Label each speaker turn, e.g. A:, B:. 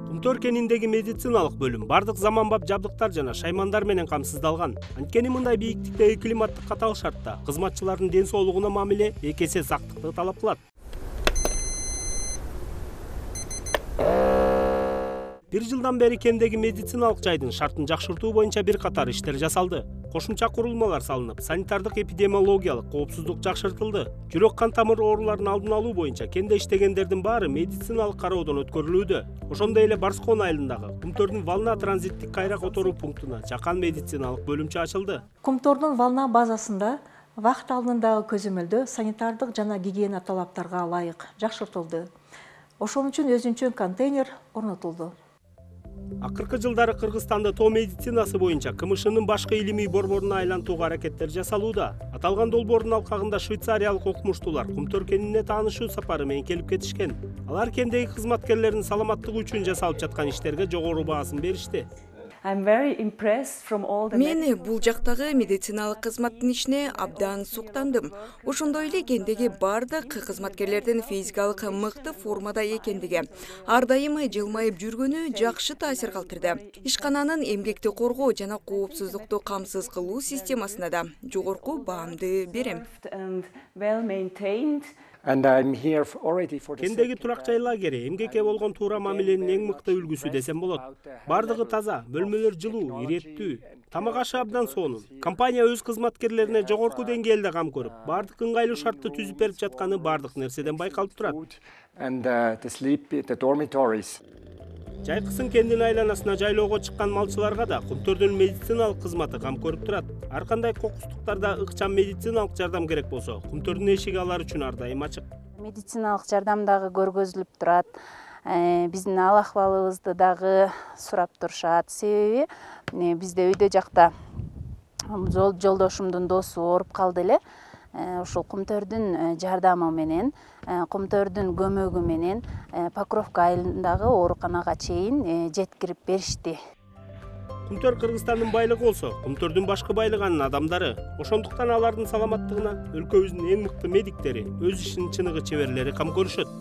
A: Кумтөр кениндеги медициналык бөлүм бардык заманбап жабдыктар жана шаймандар менен камсыздалган. Анткени мындай бийиктиктеги климаттык катаал шартта кызматчылардын ден соолугуна мамиле 2 эсе сактыкты талап кылат. Бир жылдан бери кендеги медициналык жайдын шартын жакшыртуу боюнча бир катар иштер жасалды. Кошумча курулмалар салынып, санитардык эпидемиологиялык коопсуздук жакшыртылды. Жүрөк кан тамыр ооруларын алдын алуу боюнча кенде иштегендердин баары медициналык кароодон өткөрүлүүдө. Ошондой эле Барскон айылындагы Кумтөрдүн Волна транзиттик кайра которуу пунктуна жакан медициналык бөлүмчө ачылды.
B: Кумтөрдүн Волна базасында вакыт алдындагы көзөмөлдөө санитардык жана гигиена талаптарга ылайык жакшыртылды. Ошон үчүн өзүнчө контейнер орнотулду.
A: Акыркы жылдары Кыргызстанда тоо медицинасы боюнча КМШнын башкы илимий борборуна айлантууга аракеттер жасалууда. Аталган долбоордун алкагында швейцариялык окумуштуулар Кумтөр кенине таанышуу сапары менен келип кетишкен. Алар кендеги кызматкерлердин саламаттыгы үчүн жасалып жаткан иштерге жогору баасын беришти.
C: Мен бул жактагы медициналык кызматтын ишине абдан суктандым. Ошондой эле кендеги бардык кызматкерлердин физикалык мыкты формада экендиги, ар дайым жылмайып жүргөнү жакшы таасир калтырды. Ишкананын эмгекти коргоо жана коопсуздукту камсыз кылуу системасына да жогорку баамды берем.
A: Кендеги турак жай лагери эмгекке болгон туура мамиленин эң мыкты үлгүсү десем болот. Бардыгы таза, бөлмөлөр жылуу, иреттүү, тамак ашы абдан сонун. Компания өз кызматкерлерине жогорку деңгээлде кам көрүп, бардык ыңгайлуу шартты түзүп берип жатканы бардык нерседен байкалып турат. Жайкысын кендин айланасына жайлоого чыккан малчыларга да Кумтөрдүн медициналык кызматы кам көрүп турат. Ар кандай кокустуктарда ыкчам медициналык жардам керек болсо, Кумтөрдүн эшиги алар үчүн ар дайым ачык.
D: Медициналык жардам дагы көргөзүлүп турат. Биздин ал акыбалыбызды дагы сурап турушат. Себеби бизде үйдө жакта жолдошумдун досу ооруп калды эле. Ушул Кумтөрдүн жардамы менен, Кумтөрдүн көмөгү менен Покровка айылындагы ооруканага чейин жеткирип беришти.
A: Кумтөр Кыргызстандын байлыгы болсо, Кумтөрдүн башкы байлыгы анын адамдары. Ошондуктан алардын саламаттыгына өлкөбүздүн эң мыкты медиктери, өз ишинин чыныгы чеберлери кам көрүшөт.